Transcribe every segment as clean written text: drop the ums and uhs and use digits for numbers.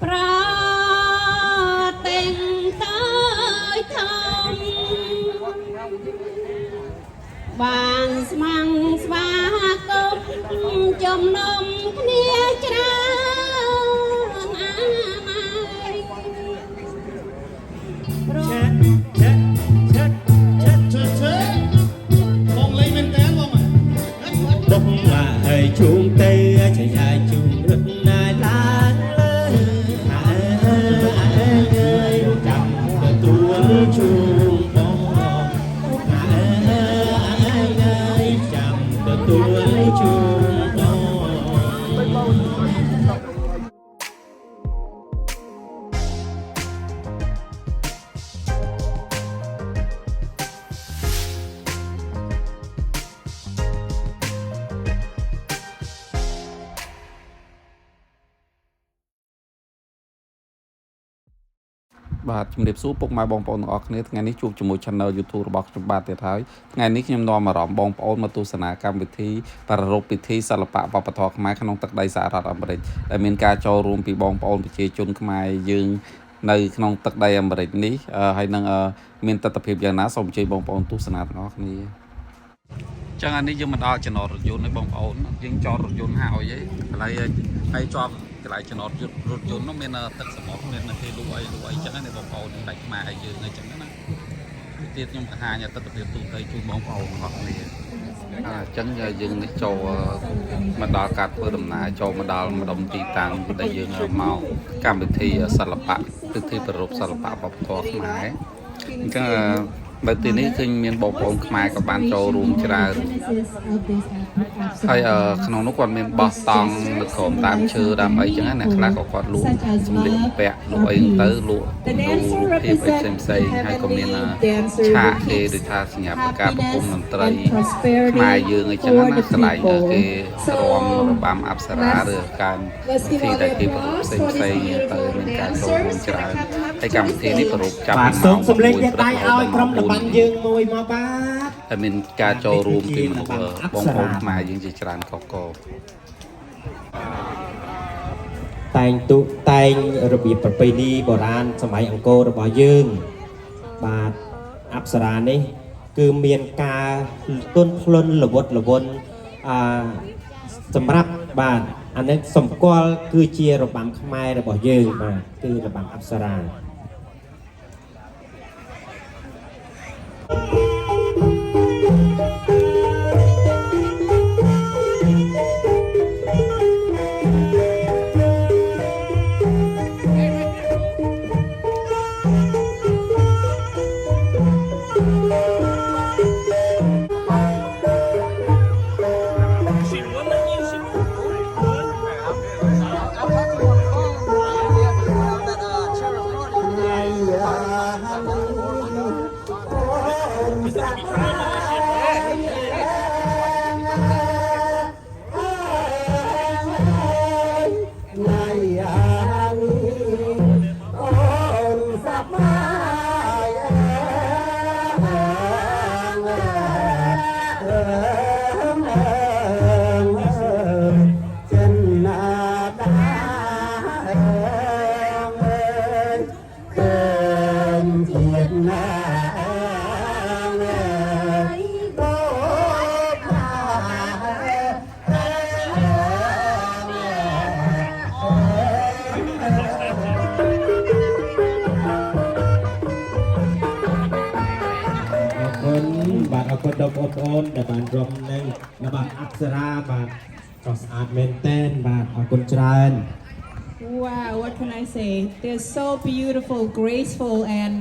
ប្រតែងតើយធំបានស្មាំងស្វាគមន៍ចំណុំគ្នាច្រើនអាម៉ាយរត់បងលេងមែនតើបងបងហើយជុំទៅចៃអាយជុំរត់ណាយឡានលើចាំទទួលជុំបងចាំទទួលជុំបង បាទជំរាបសួរពុកម៉ែបងប្អូនទាំងអស់គ្នាថ្ងៃនេះជួបជាមួយ Channel YouTube របស់ខ្ញុំបាទទៀតហើយថ្ងៃនេះខ្ញុំនាំអារម្មណ៍បងប្អូនមកទស្សនាកម្មវិធីប្រារព្ធពិធីសិល្បៈវប្បធម៌ខ្មែរក្នុងទឹកដីសហរដ្ឋអាមេរិកដែលមានការចូលរួមពីបងប្អូនប្រជាជនខ្មែរយើងនៅក្នុងទឹកដីអាមេរិកនេះហើយនឹងមានទស្សនវិជ្ជាយ៉ាងណាសូមអញ្ជើញបងប្អូនទស្សនាទាំងអស់គ្នាចឹងអានេះយើងមកដល់ចំណតរថយន្តឲ្យបងប្អូនយើងចតរថយន្តហើយឥឡូវហើយជាប់កន្លែងចំណតរថយន្តនោះមានទឹកសមុទ្រមានគេលូអីចឹងណាបងប្អូនដាច់ខ្មែរឲ្យយើងអីចឹងណាទៀតខ្ញុំបង្ហាញទស្សនវិជ្ជាទូទៅជូនបងប្អូនរបស់គ្នាអញ្ចឹងយើងនេះចូលមកដល់ការធ្វើដំណើរចូលមកដល់ម្ដុំទីតាំងដែលយើងមកកម្មវិធីសិល្បៈពិធីប្រារព្ធសិល្បៈវប្បធម៌ខ្មែរអញ្ចឹងបើទីនេះឃើញមានបងប្អូនខ្មែរក៏បានចូលរួមច្រើនហើយក្នុងនោះគាត់មានបោះតង់នៅក្រោមតាមឈើតាមអីចឹងណាខ្លះក៏គាត់លក់សម្លៀកបំពាក់លក់អីទៅលក់រូបភាពអីផ្សេងហើយក៏មានឆាកគេដូចថាសញ្ញាប្រការប្រគំតន្ត្រីខ្មែរយើងអីចឹងណាកន្លែងគេរាំរបាំអប្សរាឬការទីដែលគេប្រពៃផ្សេងទៅមានការចូលរួមច្រើនហើយកម្មវិធីនេះប្រពៃចាប់ពីម៉ោង សម្លេងអ្នកដៃឲ្យក្រុមតំបន់យើងមួយមកបាទ តែមានការចូលរួមពីបងប្អូនខ្មែរយើងជាច្រើនកកតែងទុតែងរបៀបប្រពៃណីបុរាណសម័យអង្គររបស់យើងបាទអប្សរានេះគឺមានការទន់ភ្លន់ល្វត់ល្វន់សម្រាប់បាទអានេះសម្គាល់គឺជារបាំខ្មែររបស់យើងបាទគឺរបាំអប្សរា បាទអរគុណដល់បងប្អូនដែលបានរួមនៅរបស់អប្សរាបាទក៏ស្អាតមែនទែនបាទអរគុណច្រើន Wow, what can I say? They're so beautiful, graceful, and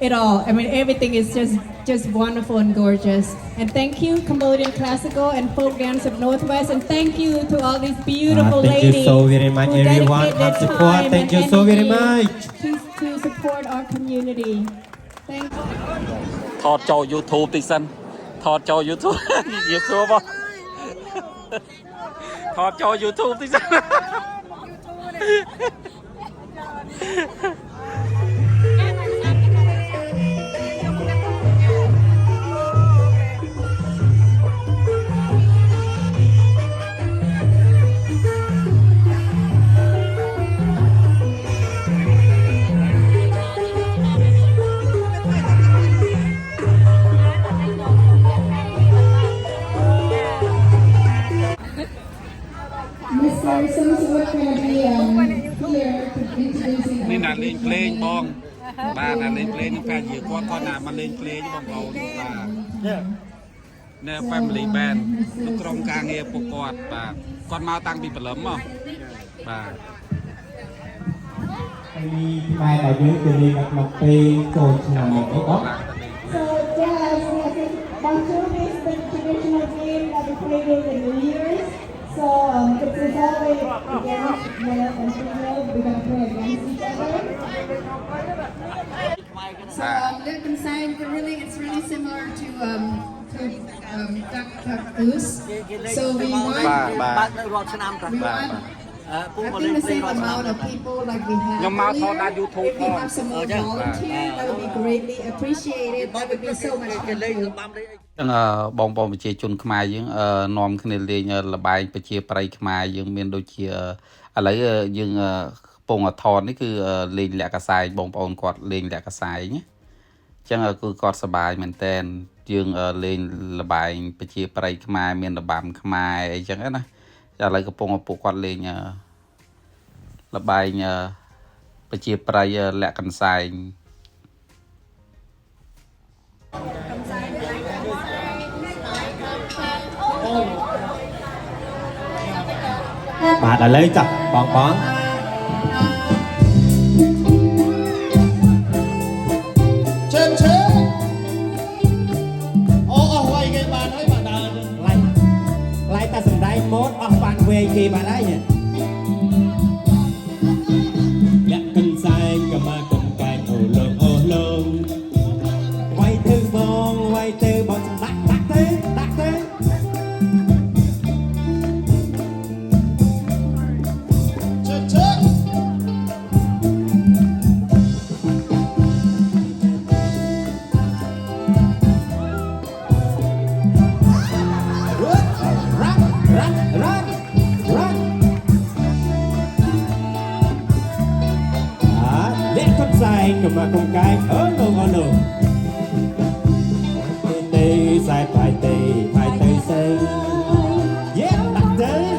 it all. I mean, everything is just wonderful and gorgeous. And thank you, Cambodian Classical and Folk Dance of Northwest, and thank you to all these beautiful thank ladies you so very much, who everyone. dedicated their Support. time Thank and you so very energy much. to support our community. Thank you. ថតចូល YouTube តិចសិនថតចូល YouTube និយាយសួរបងថតចូល YouTube តិចសិន ណាលេងភ្លេងបងបាទណាលេងភ្លេងនឹងប្រែជាគាត់ណាមកលេងភ្លេងបងប្អូនបាទនៅ family band ក្នុងក្រុមការងារពួកគាត់បាទគាត់មកតាំងពីព្រលឹមមកបាទ mai đại dương từ đi gặp mặt tây rồi là một cái đó So jazz, yes, Bonjour is the traditional game that we play during the New Year's. So it's always against male and female. We're gonna play against each other. So Lip and Sign, it's really similar to duck goose. So we want I think the same amount of people like we have earlier. If we have some more volunteers, that would be greatly appreciated. That would be so much fun. ចឹងបងប្អូនប្រជាជនខ្មែរយើងនាំគ្នាលេងលបែងប្រជាប្រិយខ្មែរយើងមានដូចជាឥឡូវយើងពងអថននេះគឺលេងលាក់កសែងបងប្អូនគាត់លេងលាក់កសែងណាចឹងគឺគាត់សប្បាយមែនតើយើងលេងលបែងប្រជាប្រិយខ្មែរមានរបាំខ្មែរអីចឹងណាឥឡូវកំពុងពួកគាត់លេងលបែងប្រជាប្រិយលាក់កសែង bà đã lấy chặt bón trên chế quay cái bà nói bà đờ lại ta sừng đai mốt bàn về gì bà đấy nhỉ nhặt cân sai cầm ma cầm cài ô lông quay tư bón đắc thế trên chế cầm ma cầm cài ô lông tê sai phải tê xây yeah đắc thế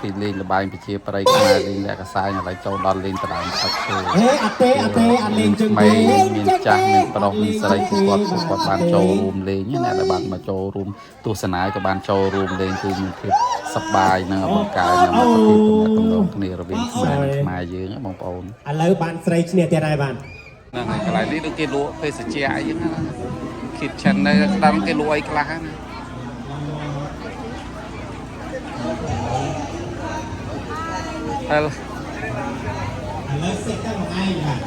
ពីលេងលបែងប្រជាប្រិយខ្មែរលេងលាក់កសែងឥឡូវចូលដល់លេងតដើមទឹកឈើអត់ទេអត់លេងជើងគូ មានចាស់មានប្រុសមានស្រីគាត់បានចូលរួមលេងអ្នកដែលបានមកចូលរួមទស្សនាក៏បានចូលរួមលេងគឺមានភាពសប្បាយនិងបង្កើននៅមិត្តភាពទំនាក់ទំនងគ្នារវាងខ្មែរយើងបងប្អូនឥឡូវបានស្រីឈ្នះទៀតហើយបានហ្នឹងហើយកន្លែងនេះដូចគេលក់ភេសជ្ជៈអីហ្នឹងណា kitchen នៅតាមគេលក់អីខ្លះណាHello. Let's set up một ai bạn,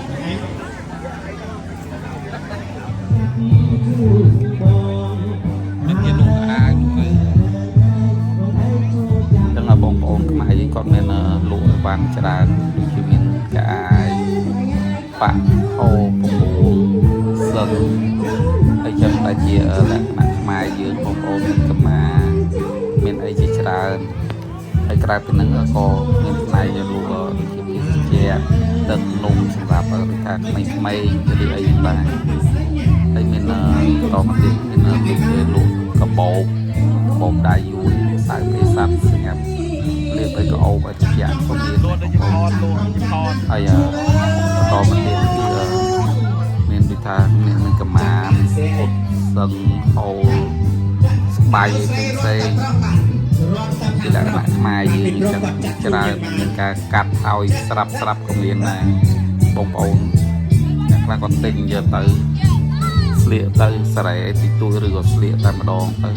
Đang là bôngខ្មែរយើងគាត់មានលក់បានច្រើនដូចជាមានកាយបាក់ហូបពូសិនហើយចឹងតែជាលក្ខណៈខ្មែរយើងបងប្អូនមានកម្មាមានអីជាច្រើនហើយក្រៅពីហ្នឹងក៏មានផ្នែកលក់ដូចជាភេសជ្ជៈទឹកនំសម្រាប់ថាក្មេងៗឬអីដែរហើយមានតមកទៀតមានដូចជាលក់កបោកដៃយួរខ្សែពេសាប់សម្រាប់លេបឲ្យកោបឲ្យជាក់ក៏មានដូចជាថតហើយបន្តមកទៀតគឺមានដូចថាមានកម្មាពុតសឹងហូលស្បៃផ្សេងជាលក្ខណៈខ្មែរយើងចឹងច្រើនមានការកាត់ឲ្យស្រាប់ក៏មានដែរបងប្អូនអ្នកខ្លះក៏ទិញយកទៅស្លៀកទៅស្រែតិចតួចឬក៏ស្លៀកតែម្ដងទៅ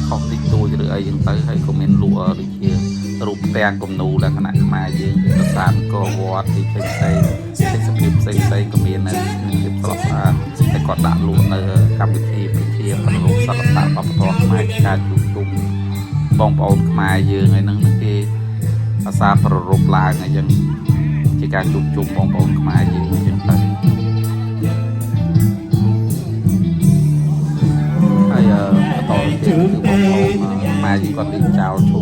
ខុសតិចតួចឬអីចឹងទៅហើយក៏មានលក់ដូចជារូបផ្ទាំងគំនូរលក្ខណៈខ្មែរយើងប្រាសាទអង្គរវត្តទីផ្សេងផ្សេងក៏មានដែរមានភាពស្រស់ស្អាតតែគាត់ដាក់លក់នៅកម្មវិធីប្រជាប្រឡូកសិល្បៈវប្បធម៌ខ្មែរការជួបជុំបងប្អូនខ្មែរយើងហើយហ្នឹងគេភាសាប្ររពឡើងអញ្ចឹងជាការជួបជុំបងប្អូនខ្មែរយើងអញ្ចឹងទៅហើយបន្តទៀតគឺបងប្អូនខ្មែរយើងគាត់លេងចោលឈូ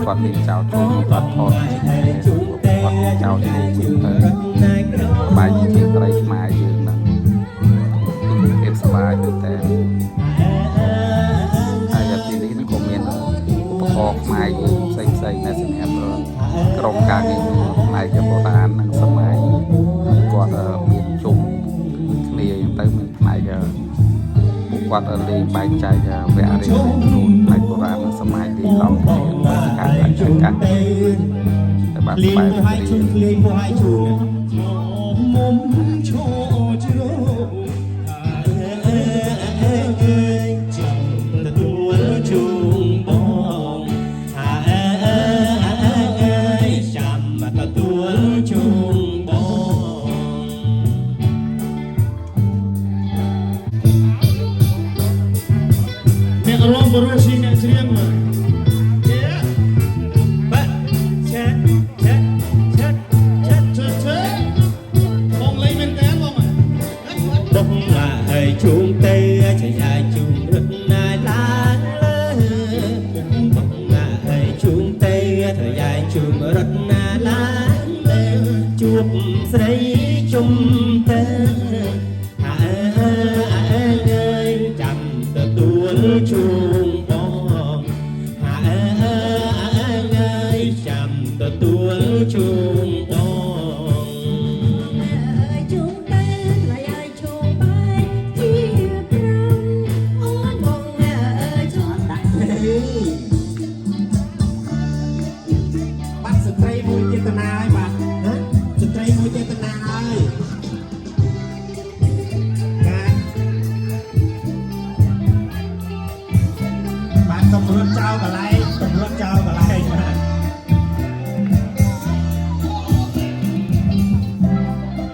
គាត់លេងចោលជួយគាត់ថតគាត់ចោលលេងទៅបាយជាត្រីខ្មែរយើងហ្នឹងភាពសប្បាយទៅតែហើយទីនេះក៏មានឧបករណ៍ខ្មែរយើងផ្សេងៗនៅសម្រាប់ក្រុមការងារផ្នែកបុរាណនិងសម័យគាត់មានជុំគ្នាយ៉ាងទៅមានផ្នែកពួកគាត់លេងបែងចែកវគ្គរៀនខ្លួនផ្នែកបុរាណនិងសម័យទីឡំគ្នាដោយការអាចជួយกันតែបាទបែបនេះជូនលេងមកឲ្យជូនមុំឈោជ្រោចាំទទួលជូនបងចាំទទួលជូនបងអ្នករំបរោស៊ីអ្នកច្រៀងមកជួងទៅចយាយជួងរត់ណាយឡាបងណាឲ្យជួងទៅចយាយជួងរត់ណាឡាជួបស្រីជុំទៅអើយចាំទទួលជួងបងអើយចាំទទួលជួងបងសម្រួលចៅកន្លែងសម្រួលចៅកន្លែងបាទ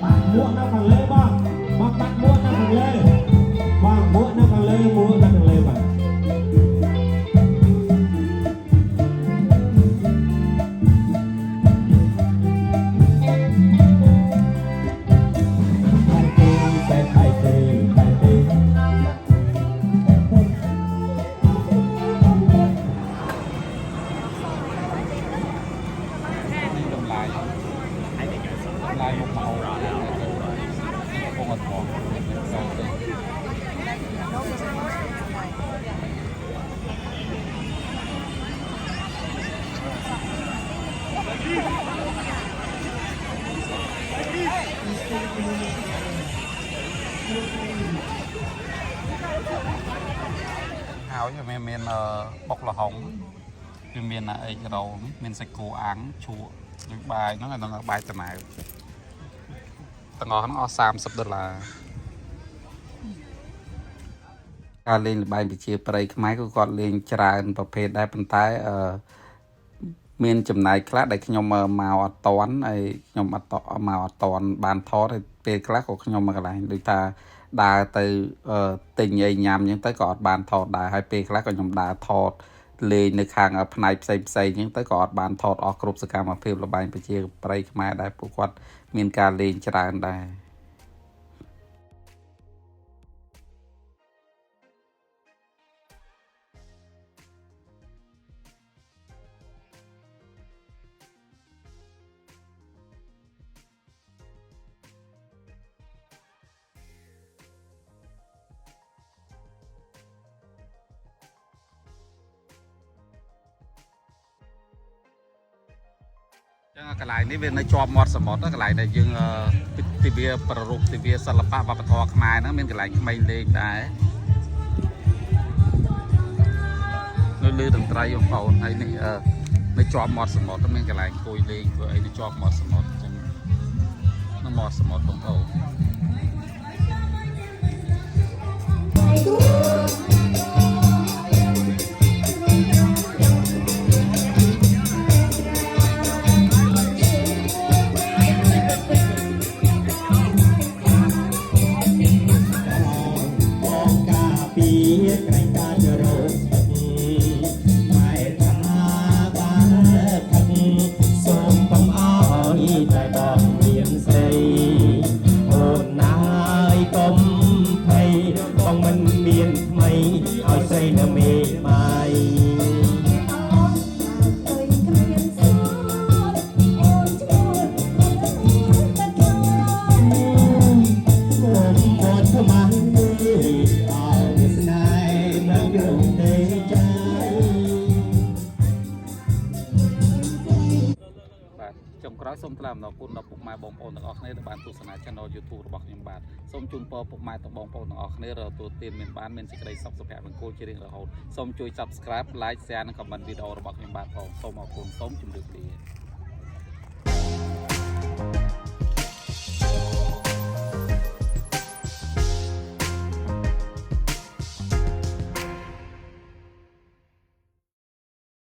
បាក់មួកនៅខាងលើបងបាក់មួកនៅខាងលើបងមួកនៅខាងលើមួកនៅខាងលើបាទហើយមានបុកលហុងគឺមានអីក្រោមានសាច់គោអាំងឈក់ដូចបាយហ្នឹងហើយនឹងបាយត្នោតទាំងអស់ហ្នឹងអស់$30ការលេងល្បែងប្រជាប្រិយខ្មែរគឺគាត់លេងច្រើនប្រភេទដែរប៉ុន្តែមានចំណាយខ្លះដែលខ្ញុំមកអត់តន់ហើយខ្ញុំអត់មកអត់តន់បានថតហើយពេលខ្លះក៏ខ្ញុំមកកន្លែងដូចថាដើរទៅទិញអីញ៉ាំអញ្ចឹងទៅក៏អត់បានថតដែរហើយពេលខ្លះក៏ខ្ញុំដើរថតលេងនៅខាងផ្នែកផ្សេងអញ្ចឹងទៅក៏អត់បានថតអស់គ្រប់សកម្មភាពល្បែងប្រជាប្រិយខ្មែរដែរពួកគាត់មានការលេងច្រើនដែរកន្លែងនេះវានៅជាប់មាត់សមុទ្រកន្លែងដែលយើងទិវាប្ររពទិវាសិល្បៈវប្បធម៌ខ្មែរហ្នឹងមានកន្លែងក្មេងលេងដែរនៅលើតន្ត្រីបងប្អូនហើយនេះនៅជាប់មាត់សមុទ្រមានកន្លែងអង្គុយលេងធ្វើអីនៅជាប់មាត់សមុទ្រអញ្ចឹងនៅមាត់សមុទ្របងប្អូនមានថ្មី ចុងក្រោយសូមថ្លែងអំណរគុណដល់ពុកម៉ែបងប្អូនទាំងអស់គ្នាដែលបានទស្សនា Channel YouTube របស់ខ្ញុំបាទសូមជូនពរពុកម៉ែទាំងបងប្អូនទាំងអស់គ្នាទទួលទានមានសេចក្តីសុខសុភមង្គលជារៀងរហូតសូមជួយ Subscribe Like Share និង Comment វីដេអូរបស់ខ្ញុំបាទផងសូមអរគុណសូមជម្រាបលា